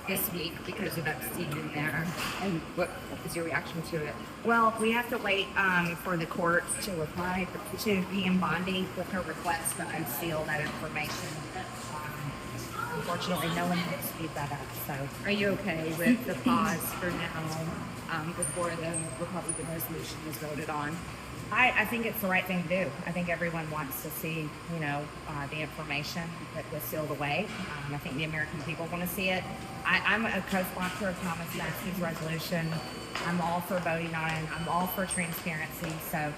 this week because of Epstein in there. And what is your reaction to it? Well, we have to wait for the courts to reply to Pam Bondi with her request to unseal that information. Unfortunately, no one can speed that up. So, Are you okay with the pause for now before the Republican resolution is voted on? I think it's the right thing to do. I think everyone wants to see, the information that was sealed away. I think the American people want to see it. I'm a co-sponsor of Thomas Massey's resolution. I'm all for voting on it. I'm all for transparency. So,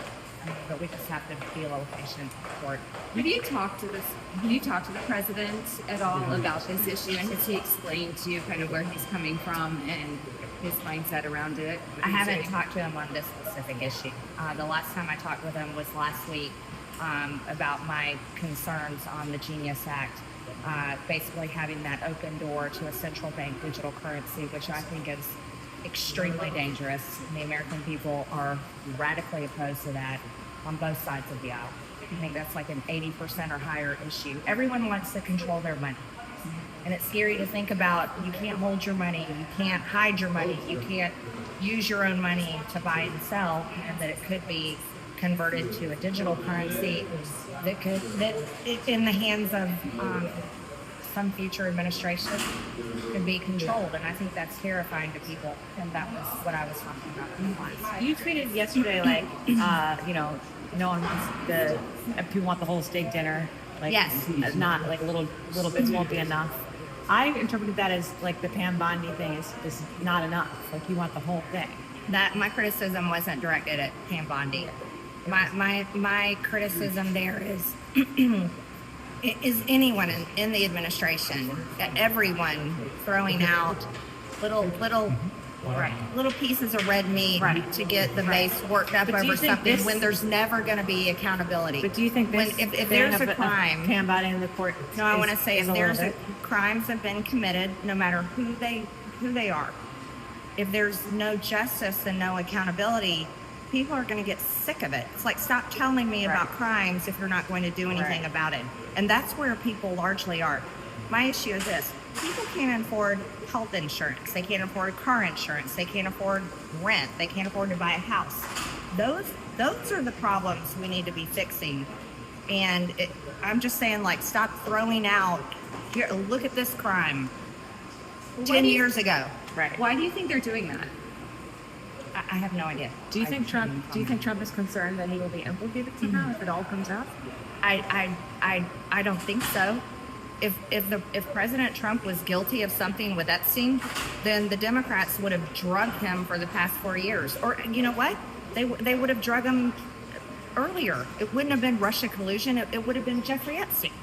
but we just have to be a little patient for it. Have you talked to the president at all about this issue, and has he explained to you kind of where he's coming from and his mindset around it? I haven't talked to him on this specific issue. The last time I talked with him was last week about my concerns on the Genius Act, basically having that open door to a central bank digital currency, which I think is extremely dangerous. And the American people are radically opposed to that on both sides of the aisle. I think that's like an 80% or higher issue. Everyone wants to control their money. And it's scary to think about. You can't hold your money, you can't hide your money, you can't use your own money to buy and sell, and that it could be converted to a digital currency that in the hands of some future administration can be controlled. And I think that's terrifying to people. And that was what I was talking about. You tweeted yesterday, like, no one wants people want the whole steak dinner. Like, Yes. Not like little bits won't be enough. I interpreted that as like the Pam Bondi thing is not enough. Like you want the whole thing. That my criticism wasn't directed at Pam Bondi. My criticism there is anyone in the administration, everyone throwing out little pieces of red meat to get the base worked up over something when there's never going to be accountability. But do you think this if there's a crime, Pam Bondi in the court? no, I want to say if there's a crimes have been committed, no matter who they are, if there's no justice and no accountability, people are going to get sick of it. It's like, stop telling me about crimes if you're not going to do anything about it. And that's where people largely are. My issue is this: people can't afford health insurance, they can't afford car insurance, they can't afford rent, they can't afford to buy a house. Those are the problems we need to be fixing. And I'm just saying, like, stop throwing out, here, look at this crime 10 years ago. right? Why do you think they're doing that? I have no idea. Do you think Trump is concerned that he will be implicated somehow if it all comes out? I don't think so. If President Trump was guilty of something with Epstein, then the Democrats would have drugged him for the past 4 years. Or you know what? They would have drugged him earlier. It wouldn't have been Russia collusion. It would have been Jeffrey Epstein.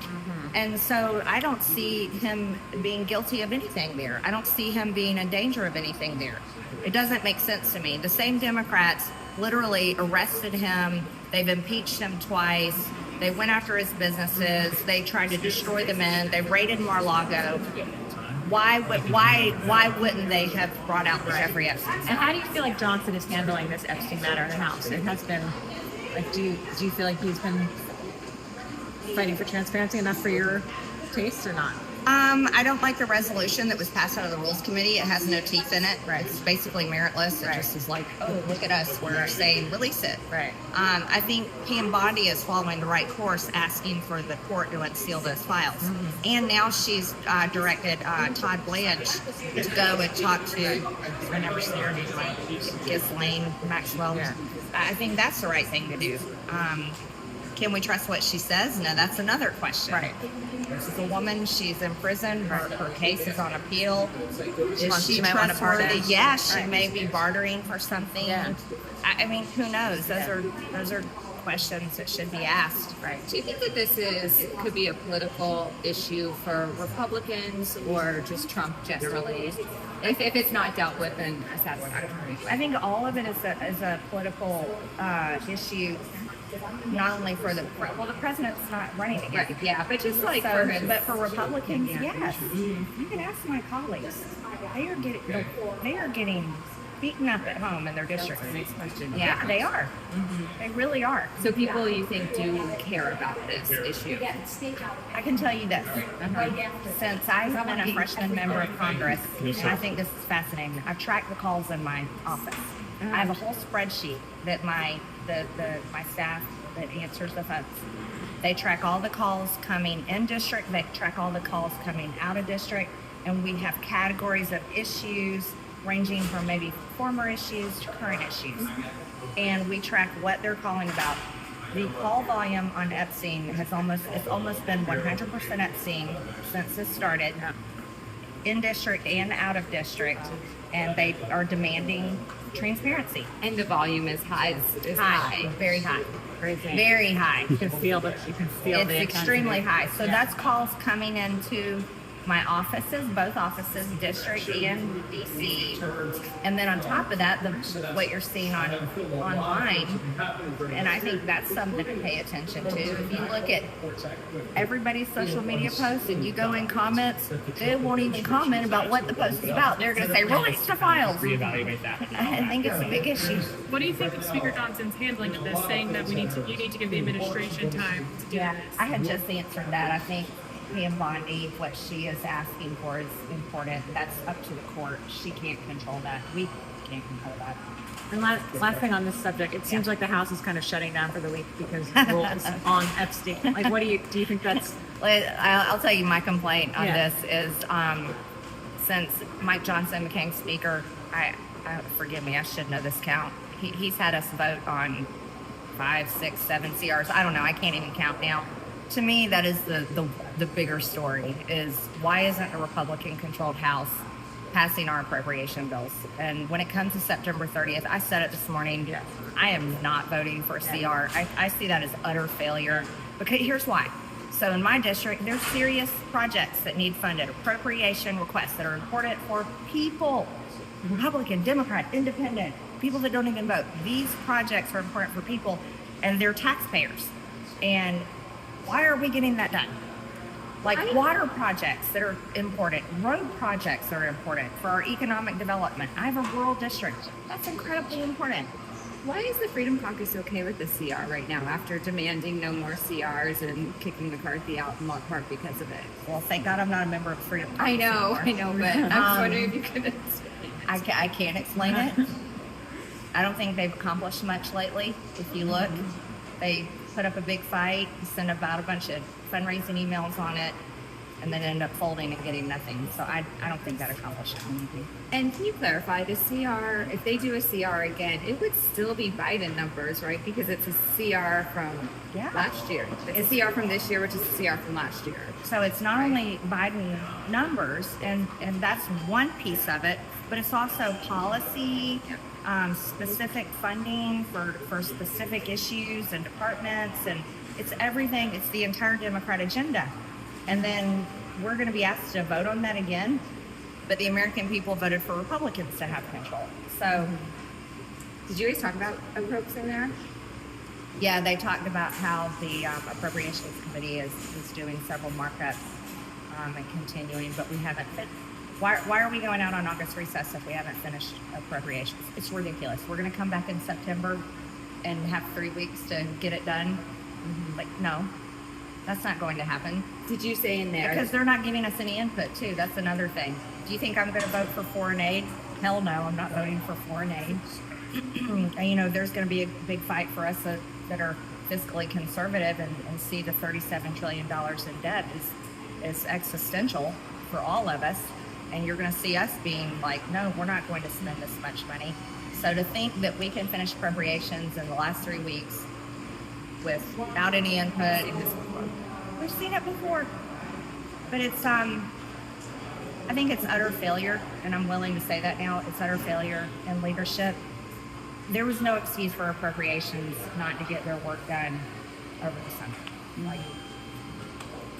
And so I don't see him being guilty of anything there. I don't see him being in danger of anything there. It doesn't make sense to me. The same Democrats literally arrested him. They've impeached him twice. They went after his businesses. They tried to destroy the men. They raided Mar-a-Lago. Why wouldn't they have brought out the Jeffrey Epstein? And how do you feel like Johnson is handling this Epstein matter in the House? It has been, like, do you feel like he's been fighting for transparency enough for your taste or not? I don't like the resolution that was passed out of the Rules Committee. It has no teeth in it. Right. It's basically meritless. It just is like, oh, look at us. We're saying release it. Right. I think Pam Bondi is following the right course, asking for the court to unseal those files. And now she's directed Todd Blanche to go and talk to, I never say her name right, Ghislaine Maxwell. Yeah. I think that's the right thing to do. Can we trust what she says? No, that's another question. Right. This is a woman. She's in prison. Her case is on appeal. Is she might want to trustworthy? pardon. Yeah, she Right. may be bartering for something. Yeah. I mean, who knows? Those are questions that should be asked. Right. Do you think that could be a political issue for Republicans or just Trump generally? If it's not dealt with, then a sad one. I think all of it is a political issue. Not only for the president's not running again. Right, yeah, but just like So, for his, but for Republicans, yes. You can ask my colleagues. They are getting beaten up at home in their district. That's the next question. Yeah, they are. They really are. So people you think do care about this issue? I can tell you this. Since I've been a freshman member of Congress, and I think this is fascinating, I've tracked the calls in my office. I have a whole spreadsheet that my staff that answers the phones. They track all the calls coming in district, they track all the calls coming out of district, and we have categories of issues ranging from maybe former issues to current issues. And we track what they're calling about. The call volume on Epstein it's almost been 100% Epstein since this started, in district and out of district, and they are demanding transparency. And the volume is high. Very high. Crazy. Very high. You can feel the It's extremely high. So that's calls coming into my offices, both offices, district and DC. And then on top of that, what you're seeing online, and I think that's something to pay attention to. If you look at everybody's social media posts and you go in comments, they won't even comment about what the post is about. They're going to say, release the files. I think it's a big issue. What do you think of Speaker Johnson's handling of this, saying that you need to give the administration time to do this? I had just answered that. I think Pam Bondi, what she is asking for is important. That's up to the court. She can't control that. We can't control that. And last thing on this subject, it seems like the House is kind of shutting down for the week because rules on Epstein. Like, what do you think that's? I'll tell you my complaint on Yeah. this is since Mike Johnson became Speaker, I forgive me, I should know this count. He's had us vote on 5, 6, 7 CRs. I don't know. I can't even count now. To me, that is the bigger story is why isn't a Republican-controlled House passing our appropriation bills? And when it comes to September 30th, I said it this morning, I am not voting for a CR. I see that as utter failure. Because here's why. So in my district, there's serious projects that need funded, appropriation requests that are important for people, Republican, Democrat, Independent, people that don't even vote. These projects are important for people and they're taxpayers. And why are we getting that done? Like water projects that are important, road projects that are important for our economic development. I have a rural district. That's incredibly important. Why is the Freedom Caucus okay with the CR right now after demanding no more CRs and kicking McCarthy out in large part because of it? Well, thank God I'm not a member of Freedom Caucus I know, anymore. but I was wondering if you could explain. I can't explain it. I don't think they've accomplished much lately. If you look, they put up a big fight, sent about a bunch of fundraising emails on it, and then end up folding and getting nothing. So I don't think that accomplished anything. And can you clarify the CR? If they do a CR again, it would still be Biden numbers, right? Because it's a CR from last year. It's a CR from this year, which is a CR from last year. So it's not only Biden numbers, and that's one piece of it, but it's also policy, specific funding for specific issues and departments, and it's everything. It's the entire Democrat agenda. And then we're going to be asked to vote on that again, but the American people voted for Republicans to have control. So, Did you guys talk about approps in there? yeah, they talked about how the Appropriations Committee is doing several markups and continuing, but we haven't why are we going out on August recess if we haven't finished appropriations? It's ridiculous. We're going to come back in September and have 3 weeks to get it done. Like, no, that's not going to happen. Did you say in there? Because they're not giving us any input, too. That's another thing. Do you think I'm going to vote for foreign aid? Hell no, I'm not voting for foreign aid. And, you know, there's going to be a big fight for us that are fiscally conservative and see the $37 trillion in debt is existential for all of us. And you're going to see us being like, no, we're not going to spend this much money. So to think that we can finish appropriations in the last 3 weeks without any input, we've seen it before. But it's, I think it's utter failure, and I'm willing to say that now. It's utter failure in leadership. There was no excuse for appropriations not to get their work done over the summer. Like,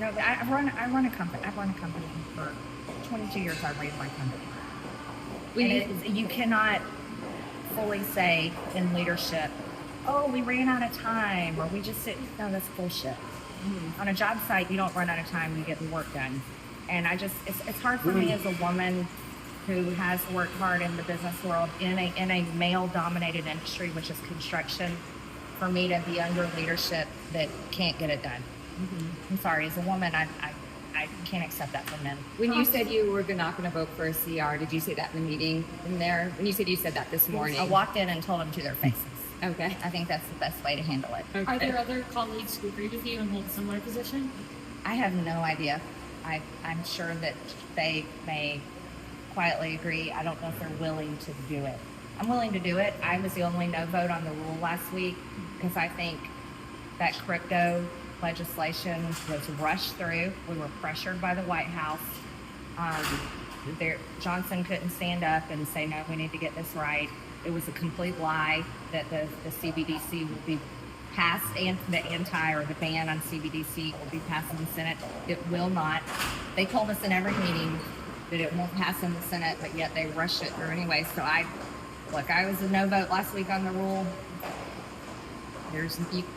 no, I run a company. I've run a company for 22 years. I ran my company. You cannot fully say in leadership, oh, we ran out of time, or we just sit. No, that's bullshit. On a job site, you don't run out of time, you get the work done. And it's hard for me as a woman who has worked hard in the business world in a male-dominated industry, which is construction, for me to be under leadership that can't get it done. I'm sorry, as a woman, I can't accept that from men. When you said you were not going to vote for a CR, did you say that in the meeting in there? When you said that this morning? I walked in and told them to their faces. Okay. I think that's the best way to handle it. Are there other colleagues who agree with you and hold a similar position? I have no idea. I'm sure that they may quietly agree. I don't know if they're willing to do it. I'm willing to do it. I was the only no vote on the rule last week because I think that crypto legislation was rushed through. We were pressured by the White House. Johnson couldn't stand up and say, no, we need to get this right. It was a complete lie that the CBDC will be passed, and the ban on CBDC will be passed in the Senate. It will not. They told us in every meeting that it won't pass in the Senate, but yet they rushed it through anyway. So I was a no vote last week on the rule.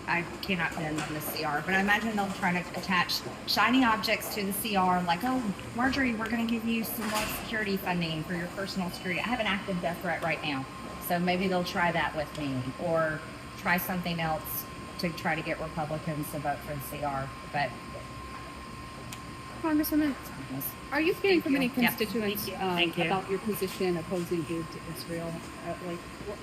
I cannot bend on the CR, but I imagine they'll try to attach shiny objects to the CR, like, oh, Marjorie, we're going to give you some more security funding for your personal security. I have an active death threat right now, so maybe they'll try that with me, or try something else to try to get Republicans to vote for the CR. But Congresswoman, are you hearing from any Yeah. constituents Thank you. about your position opposing aid to Israel?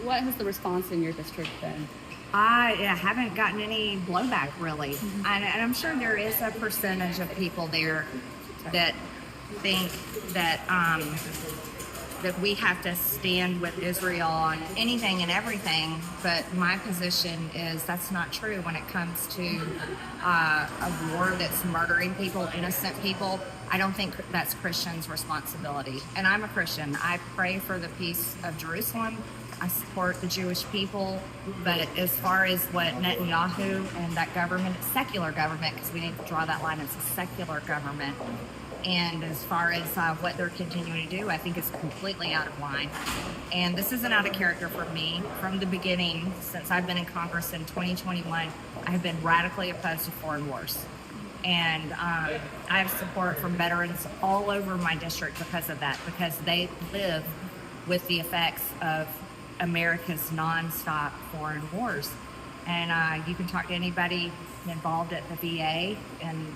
What has the response in your district been? I haven't gotten any blowback really, and I'm sure there is a percentage of people there that think that that we have to stand with Israel on anything and everything. But my position is that's not true when it comes to a war that's murdering people, innocent people. I don't think that's Christians' responsibility. And I'm a Christian. I pray for the peace of Jerusalem. I support the Jewish people, but as far as what Netanyahu and that government, secular government, because we need to draw that line, it's a secular government. And as far as what they're continuing to do, I think it's completely out of line. And this isn't out of character for me. From the beginning, since I've been in Congress in 2021, I have been radically opposed to foreign wars. And I have support from veterans all over my district because of that, because they live with the effects of America's nonstop foreign wars. And you can talk to anybody involved at the VA and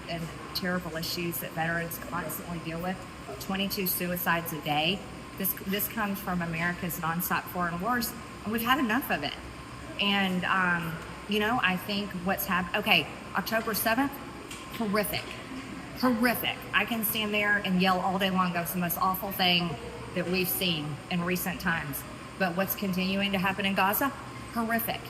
terrible issues that veterans constantly deal with. 22 suicides a day. This comes from America's nonstop foreign wars, and we've had enough of it. And I think what's happened. Okay, October 7th, horrific. I can stand there and yell all day long. That's the most awful thing that we've seen in recent times. But what's continuing to happen in Gaza? Horrific.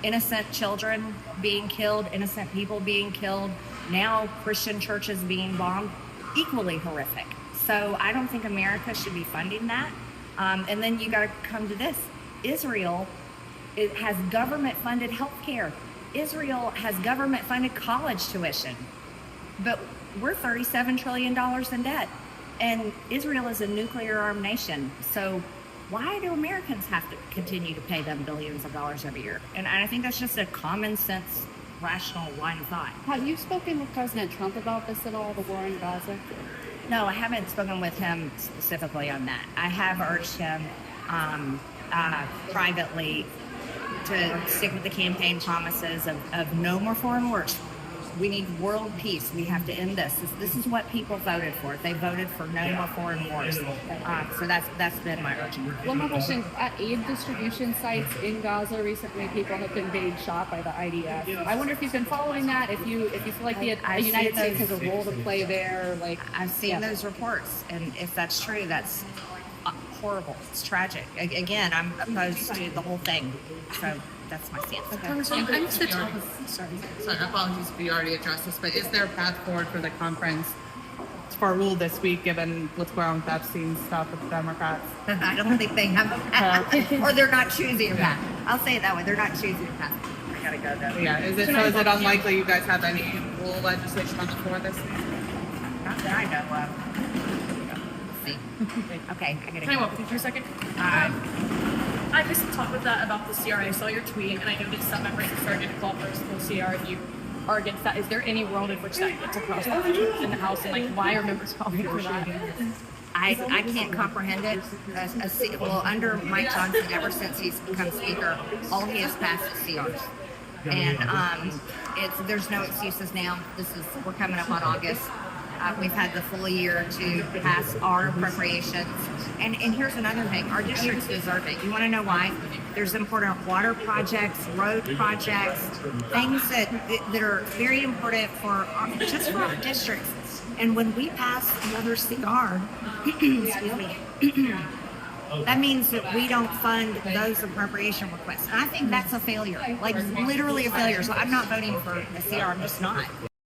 Innocent children being killed, innocent people being killed, now Christian churches being bombed, equally horrific. So I don't think America should be funding that. And then you got to come to this. Israel has government-funded health care. Israel has government-funded college tuition. But we're $37 trillion in debt. And Israel is a nuclear-armed nation. So why do Americans have to continue to pay them billions of dollars every year? And I think that's just a common sense, rational line of thought. Have you spoken with President Trump about this at all, the war in Gaza? No, I haven't spoken with him specifically on that. I have urged him privately to stick with the campaign promises of no more foreign wars. We need world peace. We have to end this. This is what people voted for. They voted for no more foreign wars. So that's been my urging. One more question. At aid distribution sites in Gaza recently, people have been being shot by the IDF. I wonder if you've been following that, if you feel like the United States has a role to play there. I've seen those reports, and if that's true, that's horrible. It's tragic. Again, I'm opposed to the whole thing. So that's my stance. Sorry, apologies if you already addressed this, but is there a path forward for the conference for a rule this week, given what's going on with Epstein stuff with the Democrats? I don't think they have a path, or they're not choosing a path. I'll say it that way. They're not choosing a path. I gotta go though. Yeah, is it unlikely you guys have any rule legislation on the floor this week? Not that I know of. Let's see. Okay, I gotta Can I go. walk with you for a second? I just talked with that about the CR. I saw your tweet, and I noticed some members have started to call for a full CR, and you are against that. Is there any world in which that gets across in the House, and why are members calling for that? I can't comprehend it. Well, under Mike Johnson, ever since he's become speaker, all he has passed is CRs. And there's no excuses now. We're coming up on August. We've had the full year to pass our appropriations. And here's another thing. Our districts deserve it. You want to know why? There's important water projects, road projects, things that are very important just for our districts. And when we pass another CR, excuse me, that means that we don't fund those appropriation requests. And I think that's a failure, like literally a failure. So I'm not voting for a CR. I'm just not.